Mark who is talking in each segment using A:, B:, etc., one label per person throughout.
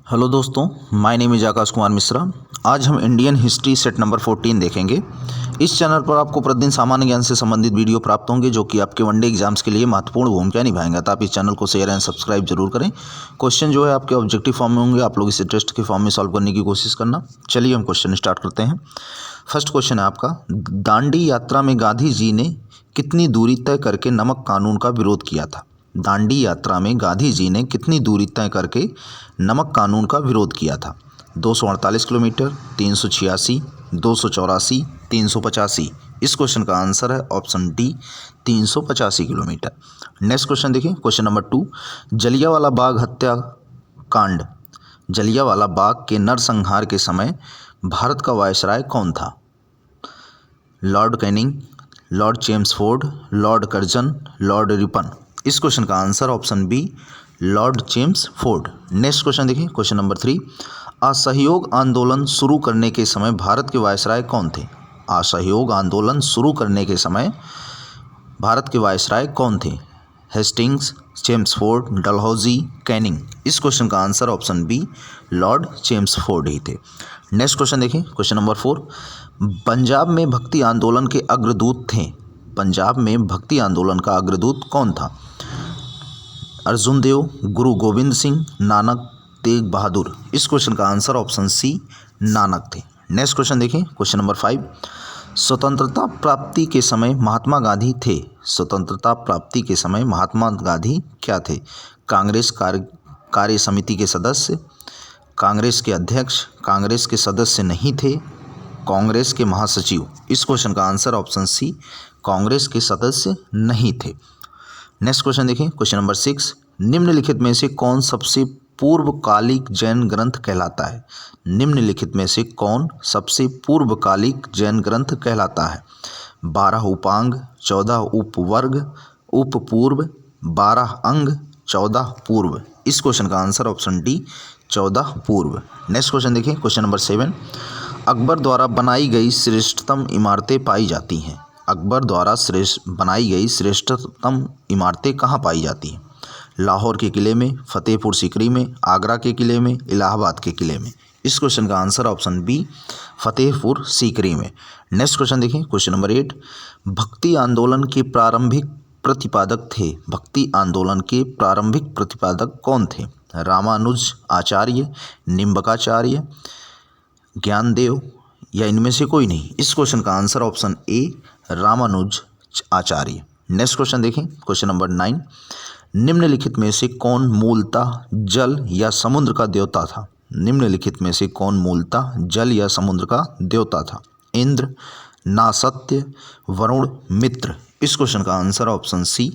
A: Hello दोस्तों, my name is Akash Kumar Mishra. आज हम इंडियन हिस्ट्री सेट नंबर 14 देखेंगे। इस चैनल पर आपको प्रतिदिन सामान्य ज्ञान से संबंधित वीडियो प्राप्त होंगे जो कि आपके वनडे एग्जाम्स के लिए महत्वपूर्ण भूमिका निभाएंगे। तो आप इस चैनल को शेयर एंड सब्सक्राइब जरूर करें। क्वेश्चन जो है आपके ऑब्जेक्टिव फॉर्म में होंगे, आप लोग इसे टेस्ट के फॉर्म में सॉल्व करने की कोशिश करना। चलिए हम क्वेश्चन स्टार्ट करते हैं। फर्स्ट क्वेश्चन है आपका, दांडी यात्रा में गांधी जी ने कितनी दूरी तय करके नमक कानून का विरोध किया था? दांडी यात्रा में गांधी जी ने कितनी दूरी तय करके नमक कानून का विरोध किया था? 248 किलोमीटर, 386, 284, 385। इस क्वेश्चन का आंसर है option D, 385 kilometre. Next question देखिए, क्वेश्चन नंबर 2, जलियांवाला बाग हत्याकांड, जलियांवाला बाग के नरसंहार के समय भारत का वायसराय कौन था? Lord Canning, Lord Chelmsford, Lord Curzon, Lord Ripon. इस क्वेश्चन का answer option B, Lord Chelmsford. Next question देखिए, क्वेश्चन नंबर 3, असहयोग आंदोलन शुरू करने के समय भारत के वायसराय कौन थे? असहयोग आंदोलन शुरू करने के समय भारत के वायसराय कौन थे? Hastings, Chelmsford, Dalhousie, Canning. इस क्वेश्चन का answer option B, Lord Chelmsford ही थे। नेक्स्ट क्वेश्चन देखिए, क्वेश्चन नंबर 4, पंजाब में भक्ति आंदोलन के अग्रदूत थे। पंजाब में भक्ति आंदोलन का अग्रदूत कौन था? अर्जुन देव, गुरु गोविंद सिंह, नानक तेग बहादुर। इस क्वेश्चन का आंसर ऑप्शन सी, नानक थे। नेक्स्ट क्वेश्चन देखिए, क्वेश्चन नंबर 5, स्वतंत्रता प्राप्ति के समय महात्मा गांधी थे। स्वतंत्रता प्राप्ति के समय महात्मा गांधी क्या थे? कांग्रेस कार्य समिति के सदस्य, कांग्रेस के अध्यक्ष, कांग्रेस के सदस्य नहीं थे, कांग्रेस के महासचिव। इस क्वेश्चन का आंसर ऑप्शन सी, कांग्रेस के सदस्य नहीं थे। नेक्स्ट क्वेश्चन देखिए, क्वेश्चन नंबर 6, निम्नलिखित में से कौन सबसे पूर्वकालिक जैन ग्रंथ कहलाता है? निम्नलिखित में से कौन सबसे पूर्वकालिक जैन ग्रंथ कहलाता है? 12 उपांग, 14 उपवर्ग, उपपूर्व, 12 अंग, 14 पूर्व। इस क्वेश्चन का आंसर ऑप्शन डी, 14 पूर्व। नेक्स्ट क्वेश्चन देखिए, क्वेश्चन नंबर 7, अकबर द्वारा बनाई गई श्रेष्ठतम इमारतें पाई जाती हैं। अकबर द्वारा बनाई गई श्रेष्ठतम इमारतें कहाँ पाई जाती हैं? लाहौर के किले में, फतेहपुर सीकरी में, आगरा के किले में, इलाहाबाद के किले में। इस क्वेश्चन का answer option B, Fatehpur Sikri में। नेक्स्ट क्वेश्चन देखिए, क्वेश्चन नंबर 8, भक्ति आंदोलन के प्रारंभिक प्रतिपादक थे। भक्ति आंदोलन के प्रारंभिक प्रतिपादक कौन थे? रामानुज आचार्य, निम्बकाचार्य, ज्ञानदेव या इनमें से कोई नहीं? इस क्वेश्चन का answer option A, Ramanuj Acharya. Next question देखें, क्वेश्चन नंबर 9, निम्नलिखित में से कौन मूलतः जल या समुद्र का देवता था? निम्नलिखित में से कौन मूलतः जल या समुद्र का देवता था? इंद्र, नासत्य, वरुण, मित्र। इस क्वेश्चन का आंसर ऑप्शन सी,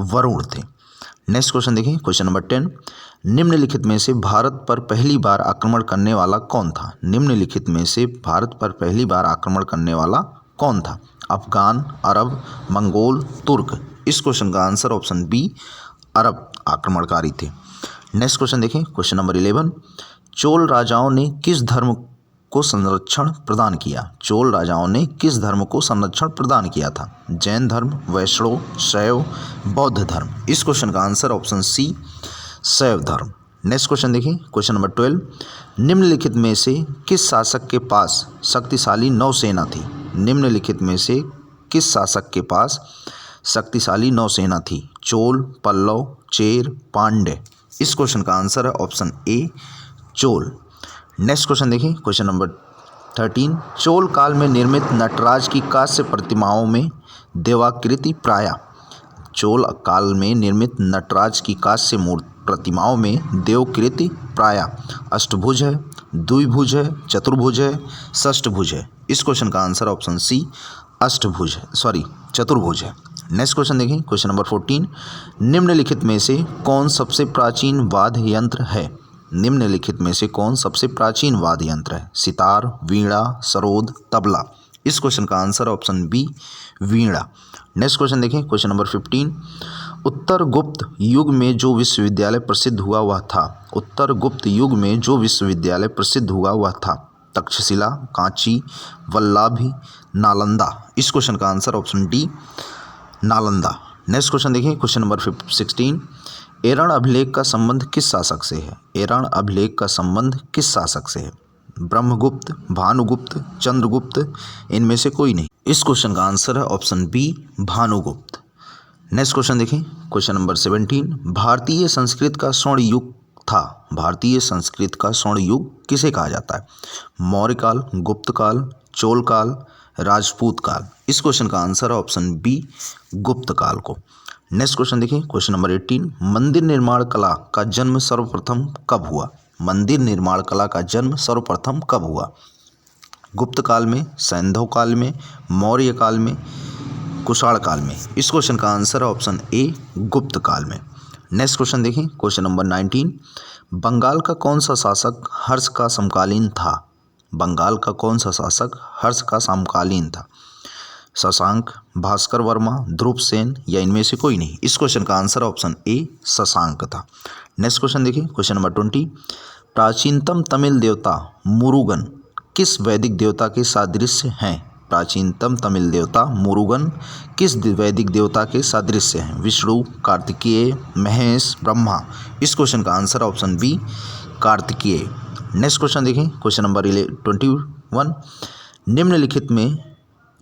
A: वरुण थे। नेक्स्ट क्वेश्चन देखिए, क्वेश्चन नंबर 10, निम्नलिखित में से भारत पर पहली बार आक्रमण करने वाला कौन था? निम्नलिखित में से भारत पर पहली बार आक्रमण करने वाला कौन था? अफगान, अरब, मंगोल, तुर्क। इस क्वेश्चन का आंसर ऑप्शन बी, अरब आक्रमणकारी थे। नेक्स्ट क्वेश्चन देखें, क्वेश्चन नंबर 11, चोल राजाओं ने किस धर्म को संरक्षण प्रदान किया? चोल राजाओं ने किस धर्म को संरक्षण प्रदान किया था? जैन धर्म, वैष्णव, शैव, बौद्ध धर्म। इस क्वेश्चन का आंसर ऑप्शन सी, शैव धर्म। नेक्स्ट क्वेश्चन देखिए, क्वेश्चन नंबर 12, निम्नलिखित में से किस शासक के पास शक्तिशाली नौसेना थी? निम्नलिखित में से किस शासक के पास शक्तिशाली नौसेना थी? चोल, पल्लव, चेर, पांड्य। इस क्वेश्चन का आंसर है option A, Chola. Next question देखिए, क्वेश्चन नंबर 13, चोल काल में निर्मित नटराज की कांस्य प्रतिमाओं में देवाकृति प्राय। चोल काल में निर्मित नटराज की कांस्य प्रतिमाओं में देवकृति प्राय अष्टभुज है, द्विभुज है, चतुर्भुज है, षष्ठभुज है। इस क्वेश्चन का आंसर ऑप्शन सी, अष्टभुज है, चतुर्भुज है। नेक्स्ट क्वेश्चन देखिए, क्वेश्चन नंबर 14, निम्नलिखित में से कौन सबसे प्राचीन वाद्य यंत्र है? निम्नलिखित में से कौन सबसे प्राचीन वाद्य यंत्र है? सितार, वीणा, सरोद, तबला। इस क्वेश्चन का आंसर ऑप्शन बी, वीणा। नेक्स्ट क्वेश्चन देखें, क्वेश्चन नंबर 15, उत्तर गुप्त युग में जो विश्वविद्यालय प्रसिद्ध हुआ वह था? उत्तर गुप्त युग में जो विश्वविद्यालय प्रसिद्ध हुआ वह था? तक्षशिला, कांची, वल्लभी, नालंदा। इस क्वेश्चन का answer option D, Nalanda. Next question देखिए, क्वेश्चन नंबर 16, एरण अभिलेख का संबंध किस शासक से है? एरण अभिलेख का संबंध किस शासक से है? ब्रह्मगुप्त, भानुगुप्त, चंद्रगुप्त, इनमें से कोई नहीं। इस क्वेश्चन का आंसर है option B, Bhanugupta. Next question देखें, क्वेश्चन नंबर 17। भारतीय संस्कृत का स्वर्ण युग था। भारतीय संस्कृत का स्वर्ण युग किसे कहा जाता है? मौर्य काल, गुप्त काल, चोल काल, राजपूत काल। इस क्वेश्चन का आंसर है ऑप्शन बी, गुप्त काल को। नेक्स्ट क्वेश्चन देखिए, क्वेश्चन नंबर 18। मंदिर निर्माण कला का जन्म सर्वप्रथम कब हुआ? मंदिर निर्माण कला का जन्म सर्वप्रथम कब हुआ? गुप्त काल में, सैंधव काल में, मौर्य काल में, कुषाण काल में। इस क्वेश्चन का आंसर है ऑप्शन ए, गुप्त काल में। नेक्स्ट क्वेश्चन देखिए, क्वेश्चन नंबर 19। बंगाल का कौन सा शासक हर्ष का समकालीन था? बंगाल का कौन सा शासक हर्ष का समकालीन था? शशांक, भास्कर वर्मा, ध्रुव सेन, या इनमें से कोई नहीं। इस क्वेश्चन का आंसर ऑप्शन ए, शशांक था। नेक्स्ट क्वेश्चन देखिए, क्वेश्चन नंबर 20। प्राचीनतम तमिल देवता मुरुगन किस वैदिक देवता के सादृश्य हैं? प्राचीनतम तमिल देवता मुरुगन किस वैदिक देवता के सादृश्य हैं? विष्णु, कार्तिकेय, महेश, ब्रह्मा। इस क्वेश्चन का answer option B, Kartikeya. Next question देखें, क्वेश्चन नंबर 21।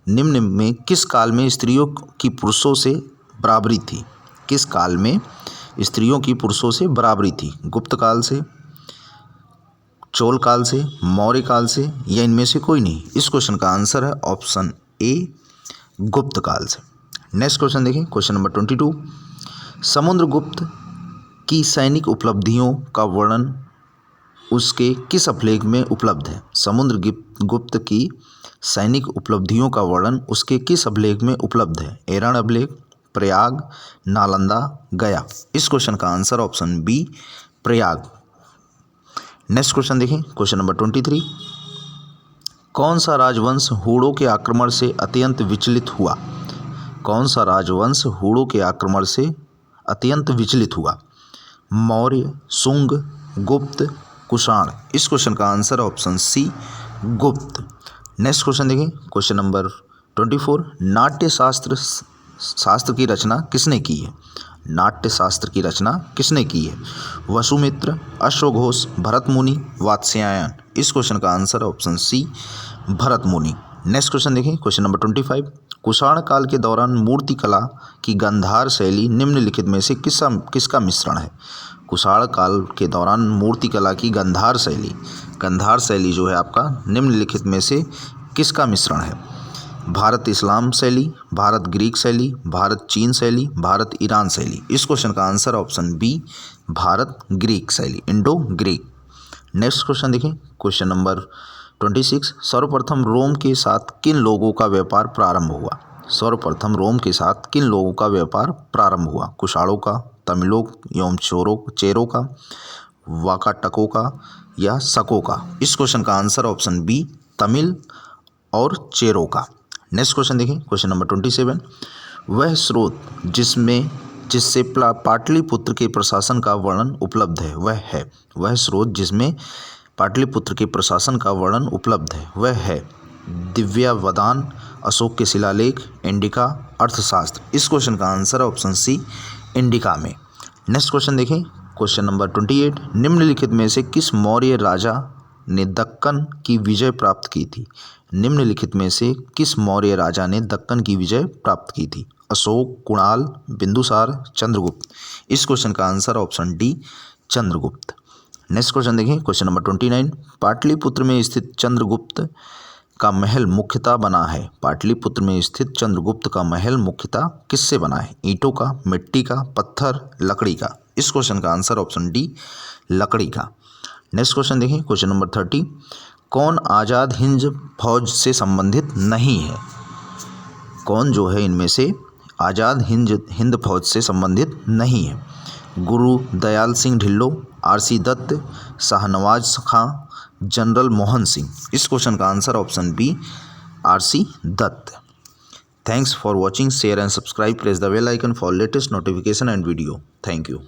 A: निम्न में किस काल में स्त्रियों की पुरुषों से बराबरी थी? किस काल में स्त्रियों की पुरुषों से बराबरी थी? गुप्त काल से, चोल काल से, मौर्य काल से, या इनमें से कोई नहीं। इस क्वेश्चन का आंसर है ऑप्शन ए, गुप्त काल से। नेक्स्ट क्वेश्चन देखें, क्वेश्चन नंबर 22। समुद्रगुप्त की सैनिक उपलब्धियों का वर्णन उसके किस अभिलेख में उपलब्ध है? समुद्रगुप्त की सैनिक उपलब्धियों का वर्णन उसके किस अभिलेख में उपलब्ध है? एरण अभिलेख, प्रयाग, नालंदा, गया। इस क्वेश्चन का answer option B, Prayag. Next question देखें, क्वेश्चन नंबर 23। कौन सा राजवंश हूणों के आक्रमण से अत्यंत विचलित हुआ? कौन सा राजवंश हूणों के आक्रमण से अत्यंत विचलित हुआ? मौर्य, शुंग, गुप्त, कुषाण। इस क्वेश्चन का आंसर ऑप्शन सी, गुप्त। नेक्स्ट क्वेश्चन देखें, क्वेश्चन नंबर 24। नाट्य शास्त्र की रचना किसने की है? नाट्य शास्त्र की रचना किसने की है? वसुमित्र, अश्वघोष, भरत मुनि, वात्स्यायन। इस क्वेश्चन का आंसर ऑप्शन सी, भरत मुनि। नेक्स्ट क्वेश्चन देखें, क्वेश्चन नंबर 25। कुषाण काल के दौरान मूर्ति कला की गांधार शैली निम्नलिखित में से किसका मिश्रण है? कुषाण काल के दौरान मूर्ति कला की गांधार शैली जो है आपका निम्नलिखित में से किसका मिश्रण है? भारत इस्लाम शैली, भारत ग्रीक शैली, भारत चीन शैली, भारत ईरान शैली। इस क्वेश्चन का answer option B, Bharat Greek शैली, इंडो ग्रीक। नेक्स्ट क्वेश्चन देखें, क्वेश्चन नंबर 26। सर्वप्रथम रोम के साथ किन लोगों का व्यापार प्रारंभ हुआ? सर्वप्रथम रोम के साथ किन लोगों का व्यापार प्रारंभ हुआ? कुषाणों का, तमिलों एवं चेरों का, वाकाटकों का, या शकों का। इस क्वेश्चन का आंसर ऑप्शन बी, तमिल और चेरों का। नेक्स्ट क्वेश्चन देखें, क्वेश्चन नंबर 27। वह स्रोत जिससे पाटलिपुत्र के प्रशासन का वर्णन उपलब्ध है वह स्रोत जिसमें पाटलिपुत्र के प्रशासन का वर्णन उपलब्ध है वह है दिव्यावदान, अशोक के शिलालेख, इंडिका, अर्थशास्त्र। इस क्वेश्चन का आंसर है ऑप्शन सी, इंडिका में। नेक्स्ट क्वेश्चन देखें, क्वेश्चन नंबर 28। निम्नलिखित में से किस मौर्य राजा ने दक्कन की विजय प्राप्त की थी? निम्नलिखित में से किस मौर्य राजा ने दक्कन की विजय प्राप्त की थी? अशोक, कुणाल, बिंदुसार, चंद्रगुप्त। इस क्वेश्चन का answer option D, Chandragupta. Next question देखें, क्वेश्चन नंबर 29। पाटलिपुत्र में स्थित चंद्रगुप्त का महल मुख्यतः बना है? पाटलिपुत्र में स्थित चंद्रगुप्त का महल मुख्यतः किससे बना है? ईंटों का, मिट्टी का, पत्थर, लकड़ी का। इस क्वेश्चन का आंसर ऑप्शन डी, लकड़ी का। नेक्स्ट क्वेश्चन देखें, क्वेश्चन नंबर 30। कौन आज़ाद हिंद फौज से संबंधित नहीं है? कौन जो है इनमें से आज़ाद हिंद फौज से संबंधित नहीं है? Guru Dayal Singh Dhillon, RC Dutt, Shahnawaz Khan, general Mohan Singh. इस क्वेश्चन का answer option B, RC Dutt. Thanks for watching, share and subscribe, press the bell icon for latest notification and video. Thank you.